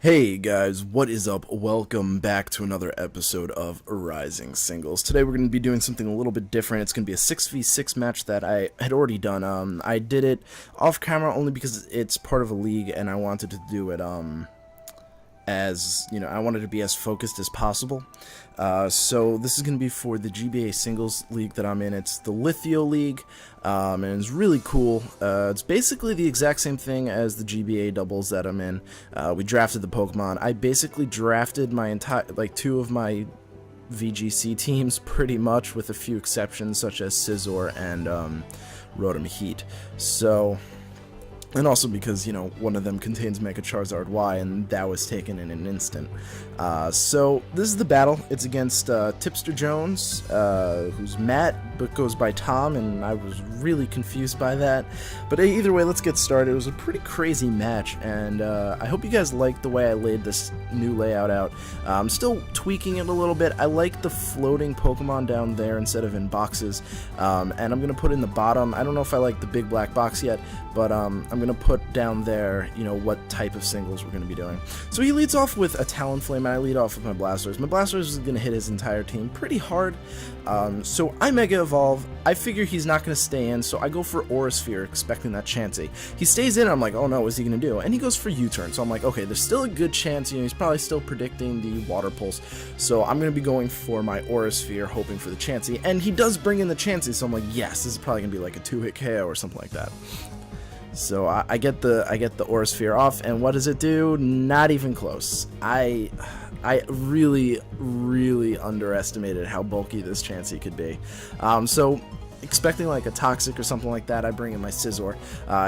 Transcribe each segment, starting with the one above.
Hey guys, what is up? Welcome back to another episode of Rising Singles. Today we're going to be doing something a little bit different. It's going to be a 6v6 match that I had already done. I did it off camera only because it's part of a league and I wanted to do it as, you know, I wanted to be as focused as possible. So this is going to be for the GBA singles league that I'm in. It's the Lithio League, and it's really cool. It's basically the exact same thing as the GBA doubles that I'm in. We drafted the Pokemon. I basically drafted my entire, two of my VGC teams pretty much, with a few exceptions such as Scizor and Rotom Heat. So, and also because, you know, one of them contains Mega Charizard Y, and that was taken in an instant. So, this is the battle. It's against Tipster Jones, who's Matt, but goes by Tom, and I was really confused by that. But either way, let's get started. It was a pretty crazy match, and I hope you guys like the way I laid this new layout out. I'm still tweaking it a little bit. I like the floating Pokemon down there instead of in boxes, and I'm going to put in the bottom. I don't know if I like the big black box yet, but I'm going to put down there, you know, what type of singles we're going to be doing. So he leads off with a Talonflame, and I lead off with my Blastoise. My Blastoise is going to hit his entire team pretty hard, so I Mega Evolve. I figure he's not going to stay in, so I go for Aura Sphere, expecting that Chansey. He stays in, I'm like, oh no, what's he going to do? And he goes for U-turn, so I'm like, okay, there's still a good chance, you know, he's probably still predicting the Water Pulse, so I'm going to be going for my Aura Sphere, hoping for the Chansey, and he does bring in the Chansey, so I'm like, yes, this is probably going to be like a 2-hit KO or something like that. So I get the Aura Sphere off, and what does it do? Not even close. I really underestimated how bulky this Chansey could be. So expecting like a Toxic or something like that, I bring in my Scizor.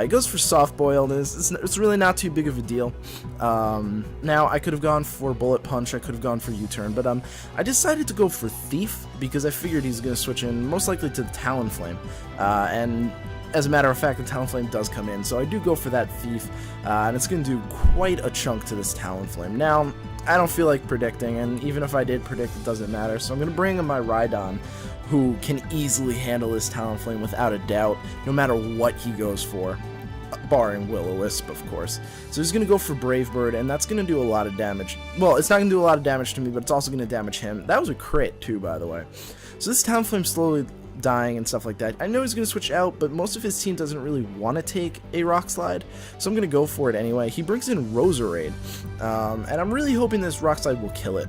It goes for Soft Boiled, and it's really not too big of a deal. Now, I could have gone for Bullet Punch, I could have gone for U-turn, but I decided to go for Thief, because I figured he's going to switch in, most likely to the Talonflame, and as a matter of fact, the Talonflame does come in, so I do go for that Thief, and it's going to do quite a chunk to this Talonflame. Now, I don't feel like predicting, and even if I did predict, it doesn't matter, so I'm going to bring in my Rhydon, who can easily handle this Talonflame without a doubt, no matter what he goes for, barring Will-O-Wisp, of course. So he's going to go for Brave Bird, and that's going to do a lot of damage. Well, it's not going to do a lot of damage to me, but it's also going to damage him. That was a crit, too, by the way. So this Talonflame's slowly dying and stuff like that. I know he's going to switch out, but most of his team doesn't really want to take a Rock Slide, so I'm going to go for it anyway. He brings in Roserade, and I'm really hoping this Rock Slide will kill it.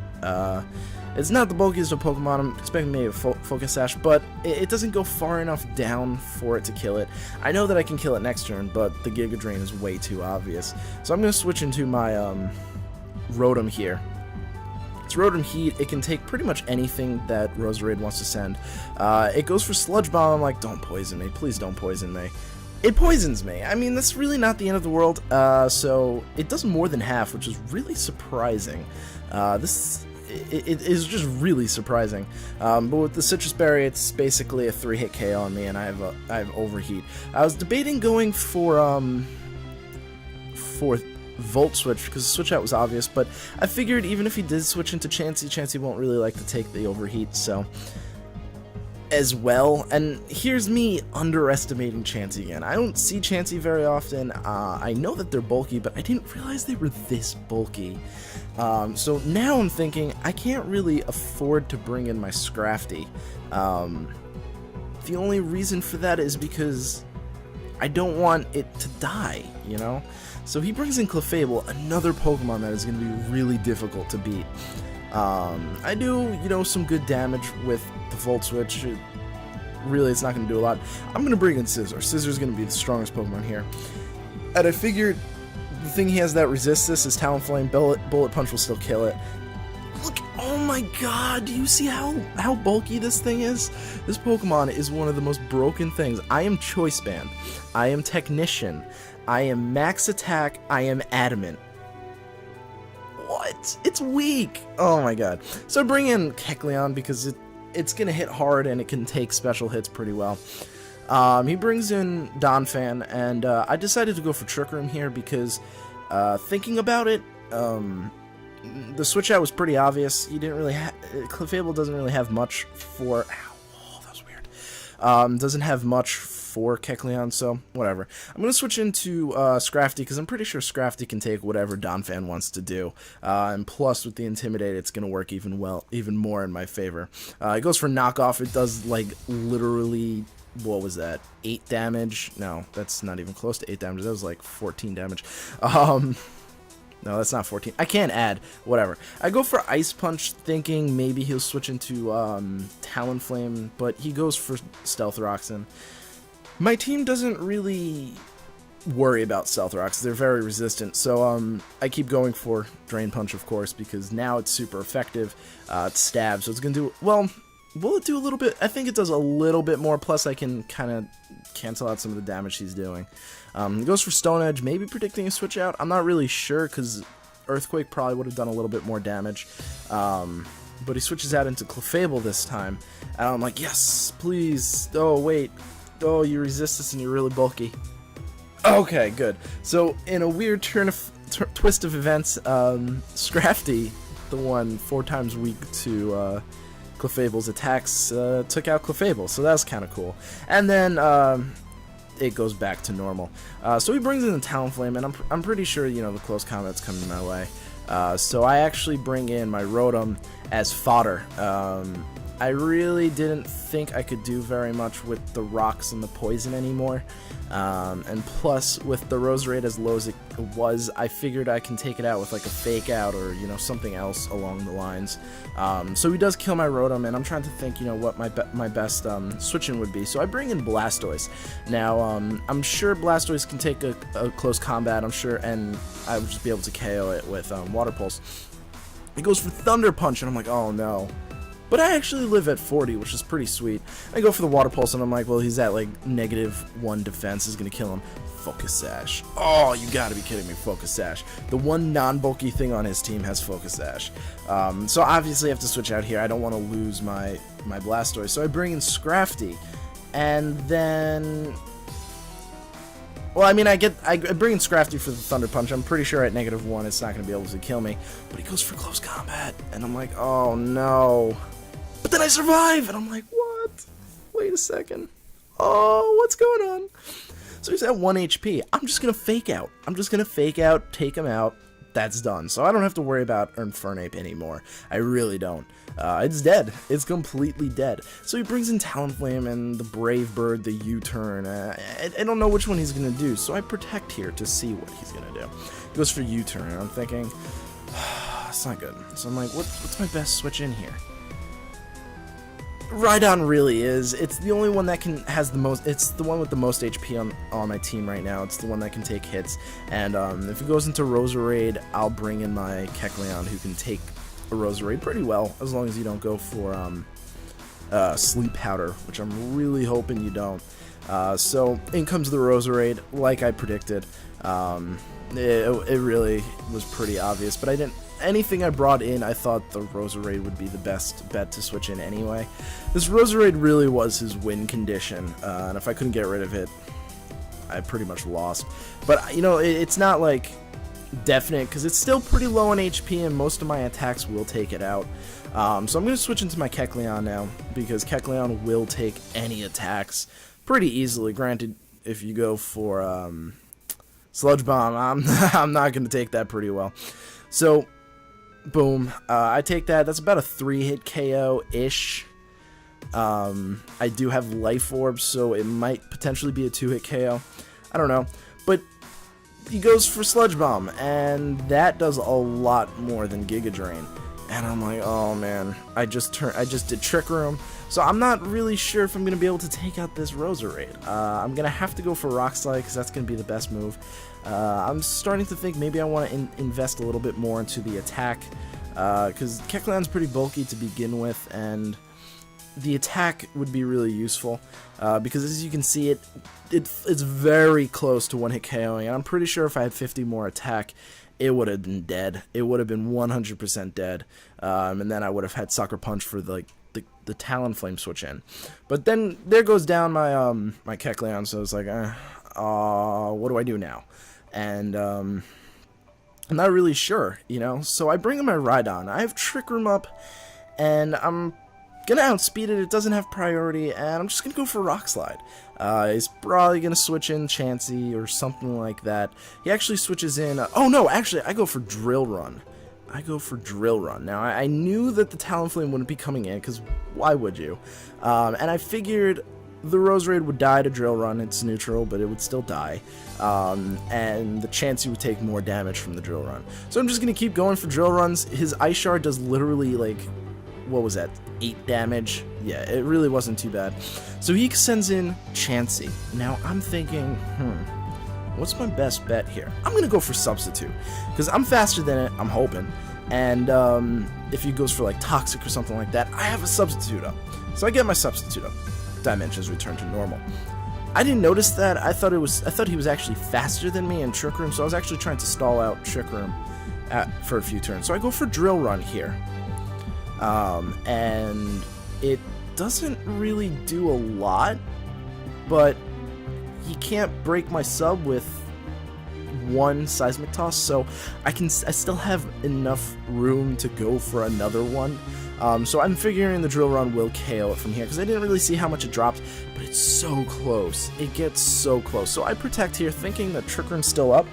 It's not the bulkiest of Pokemon, I'm expecting maybe a Focus Sash, but it doesn't go far enough down for it to kill it. I know that I can kill it next turn, but the Giga Drain is way too obvious. So I'm going to switch into my Rotom here. It's Rotom Heat. It can take pretty much anything that Roserade wants to send. It goes for Sludge Bomb. I'm like, don't poison me. Please don't poison me. It poisons me. I mean, that's really not the end of the world. So it does more than half, which is really surprising. It is just really surprising. But with the Citrus Berry, it's basically a 3-hit KO on me, and I have Overheat. I was debating going for Volt Switch, because the switch out was obvious, but I figured even if he did switch into Chansey won't really like to take the Overheat, so as well. And here's me underestimating Chansey again. I don't see Chansey very often. I know that they're bulky, but I didn't realize they were this bulky. So now I'm thinking I can't really afford to bring in my Scrafty. The only reason for that is because I don't want it to die, you know? So he brings in Clefable, another Pokemon that is going to be really difficult to beat. I do, you know, some good damage with the Volt Switch. Really, it's not going to do a lot. I'm going to bring in Scizor. Scizor's going to be the strongest Pokemon here. And I figured the thing he has that resists this is Talonflame. Bullet Punch will still kill it. Look, oh my god, do you see how bulky this thing is? This Pokemon is one of the most broken things. I am Choice Band. I am Technician. I am Max Attack. I am Adamant. What? It's weak. Oh my god. So I bring in Kecleon because it's going to hit hard and it can take special hits pretty well. He brings in Donphan, and I decided to go for Trick Room here because thinking about it, the switch out was pretty obvious. He didn't really Clefable doesn't really have much for... Ow, oh, that was weird. Doesn't have much for Kecleon, so whatever. I'm going to switch into Scrafty, because I'm pretty sure Scrafty can take whatever Donphan wants to do. And plus, with the Intimidate, it's going to work even more in my favor. It goes for knockoff. It does, like, literally, what was that, 8 damage? No, that's not even close to 8 damage. That was, like, 14 damage. No, that's not 14. I can't add. Whatever. I go for Ice Punch, thinking maybe he'll switch into Talonflame, but he goes for Stealth Rocks. And my team doesn't really worry about Stealth Rocks. They're very resistant. So I keep going for Drain Punch, of course, because now it's super effective. It stabs, so it's going to do... Well, will it do a little bit? I think it does a little bit more, plus I can kind of cancel out some of the damage he's doing. It goes for Stone Edge, maybe predicting a switch out. I'm not really sure, because Earthquake probably would have done a little bit more damage. But he switches out into Clefable this time. And I'm like, yes, please. Oh, wait. Oh, you resist this and you're really bulky. Okay, good. So, in a weird twist of events, Scrafty, the one 4 times weak to Clefable's attacks, took out Clefable, so that's kind of cool. And then it goes back to normal. So he brings in the Talonflame, and I'm pretty sure, you know, the close combat's coming my way. So I actually bring in my Rotom as fodder. I really didn't think I could do very much with the rocks and the poison anymore. And plus, with the Roserade as low as it was, I figured I can take it out with like a Fake Out or, you know, something else along the lines. So he does kill my Rotom, and I'm trying to think, you know, what my best switch-in would be. So I bring in Blastoise. Now, I'm sure Blastoise can take a close combat, I'm sure, and I would just be able to KO it with Water Pulse. It goes for Thunder Punch, and I'm like, oh no. But I actually live at 40, which is pretty sweet. I go for the Water Pulse, and I'm like, well, he's at, like, -1 defense. Is going to kill him. Focus Sash. Oh, you gotta be kidding me. Focus Sash. The one non-bulky thing on his team has Focus Sash. So obviously I have to switch out here. I don't want to lose my Blastoise. So I bring in Scrafty. And then... Well, I mean, I bring in Scrafty for the Thunder Punch. I'm pretty sure at -1 it's not going to be able to kill me. But he goes for close combat. And I'm like, oh no. But then I survive! And I'm like, what? Wait a second. Oh, what's going on? So he's at 1 HP. I'm just going to Fake Out. I'm just going to Fake Out, take him out. That's done. So I don't have to worry about Infernape anymore. I really don't. It's dead. It's completely dead. So he brings in Talonflame and the Brave Bird, the U-turn. I don't know which one he's going to do, so I Protect here to see what he's going to do. He goes for U-turn, and I'm thinking, it's not good. So I'm like, what's my best switch in here? Rhydon really is. It's the only one that has the most. It's the one with the most HP on my team right now. It's the one that can take hits. And if it goes into Roserade, I'll bring in my Kecleon, who can take a Roserade pretty well, as long as you don't go for Sleep Powder, which I'm really hoping you don't. So in comes the Roserade, like I predicted. It really was pretty obvious, but I didn't. Anything I brought in, I thought the Roserade would be the best bet to switch in anyway. This Roserade really was his win condition, and if I couldn't get rid of it, I pretty much lost. But, you know, it's not, like, definite, because it's still pretty low on HP, and most of my attacks will take it out. So I'm going to switch into my Kecleon now, because Kecleon will take any attacks pretty easily. Granted, if you go for Sludge Bomb, I'm not going to take that pretty well. So... boom, I take that. That's about a 3-hit KO-ish. I do have Life Orb, so it might potentially be a 2-hit KO. I don't know. But he goes for Sludge Bomb, and that does a lot more than Giga Drain. And I'm like, oh man, I just did Trick Room. So I'm not really sure if I'm going to be able to take out this Roserade. I'm going to have to go for Rock Slide, because that's going to be the best move. I'm starting to think maybe I want to invest a little bit more into the attack, because Kecleon's pretty bulky to begin with, and the attack would be really useful, because as you can see, it's very close to 1-hit KOing, and I'm pretty sure if I had 50 more attack, it would have been dead. It would have been 100% dead, and then I would have had Sucker Punch for the Talonflame switch in. But then there goes down my Kecleon, so it's like, what do I do now? And I'm not really sure, you know. So I bring in my Rhydon. I have Trick Room up, and I'm gonna outspeed it. It doesn't have priority, and I'm just gonna go for Rock Slide. He's probably gonna switch in Chansey or something like that. He actually switches in. Oh no, actually, I go for Drill Run. Now, I knew that the Talonflame wouldn't be coming in, because why would you? And I figured the Roserade would die to Drill Run. It's neutral, but it would still die. And the Chansey would take more damage from the Drill Run. So I'm just going to keep going for Drill Runs. His Ice Shard does literally, like, what was that, 8 damage? Yeah, it really wasn't too bad. So he sends in Chansey. Now, I'm thinking, what's my best bet here? I'm going to go for Substitute, because I'm faster than it, I'm hoping. And if he goes for like Toxic or something like that, I have a Substitute up. So I get my Substitute up. Dimensions return to normal. I didn't notice that. I thought he was actually faster than me in Trick Room, so I was actually trying to stall out Trick Room for a few turns. So I go for Drill Run here. And it doesn't really do a lot, but he can't break my sub with one Seismic Toss, so I still have enough room to go for another one. So I'm figuring the Drill Run will KO it from here, because I didn't really see how much it dropped, but it's so close. It gets so close. So I protect here, thinking that Trick Room's still up.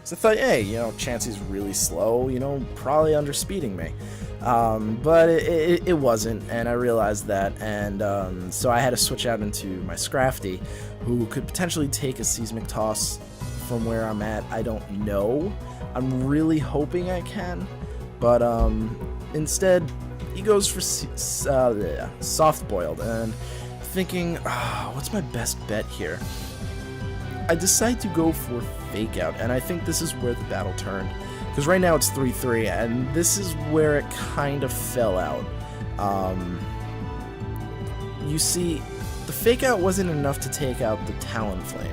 So I thought, hey, you know, Chansey's really slow, you know, probably underspeeding me. But it wasn't, and I realized that, and so I had to switch out into my Scrafty, who could potentially take a Seismic Toss from where I'm at. I don't know. I'm really hoping I can, but instead he goes for Soft Boiled, and thinking, what's my best bet here? I decide to go for Fake Out, and I think this is where the battle turned. Because right now it's 3-3, and this is where it kind of fell out. You see, the Fake Out wasn't enough to take out the Talonflame.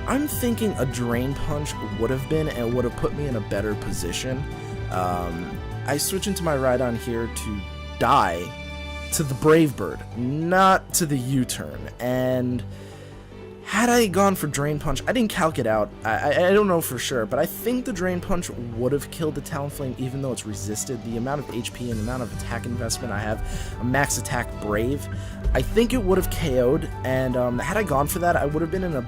I'm thinking a Drain Punch would have been, and would have put me in a better position. I switch into my Rhydon here to die to the Brave Bird, not to the U-turn. And had I gone for Drain Punch, I didn't calc it out, I don't know for sure, but I think the Drain Punch would have killed the Talonflame even though it's resisted. The amount of HP and the amount of attack investment I have, a max attack Brave, I think it would have KO'd, and had I gone for that, I would have been in a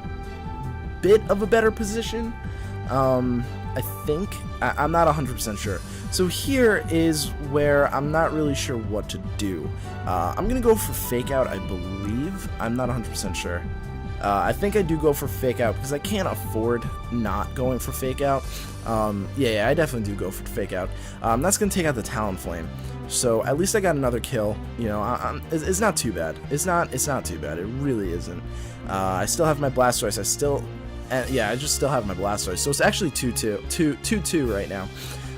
bit of a better position, I think. I'm not 100% sure. So here is where I'm not really sure what to do. I'm going to go for Fake Out, I believe. I'm not 100% sure. I think I do go for Fake Out because I can't afford not going for Fake Out. Yeah, I definitely do go for Fake Out. That's going to take out the Talonflame. So at least I got another kill. You know, it's not too bad. It's not too bad. It really isn't. I still have my Blastoise. I just still have my Blastoise. So it's actually 2-2 right now.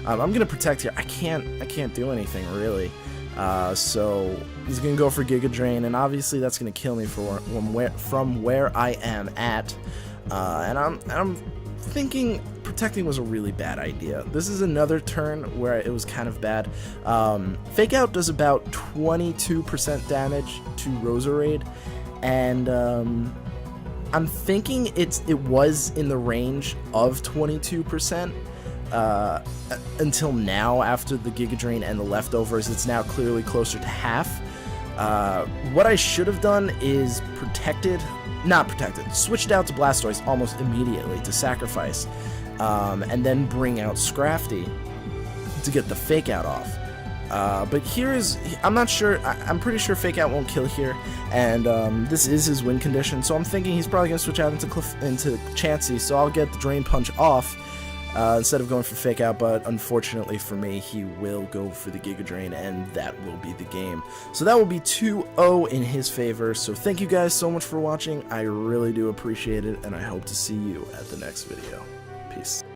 I'm going to protect here. I can't do anything really. So he's gonna go for Giga Drain, and obviously that's gonna kill me from where I am at. And I'm thinking protecting was a really bad idea. This is another turn where it was kind of bad. Fake Out does about 22% damage to Roserade, and I'm thinking it was in the range of 22%. Until now, after the Giga Drain and the leftovers, it's now clearly closer to half. What I should have done is switched out to Blastoise almost immediately to sacrifice, and then bring out Scrafty to get the Fake Out off. But I'm not sure, I'm pretty sure Fake Out won't kill here, and this is his win condition, so I'm thinking he's probably going to switch out into Chansey, so I'll get the Drain Punch off, instead of going for Fake Out, but unfortunately for me, he will go for the Giga Drain, and that will be the game. So that will be 2-0 in his favor, so thank you guys so much for watching, I really do appreciate it, and I hope to see you at the next video. Peace.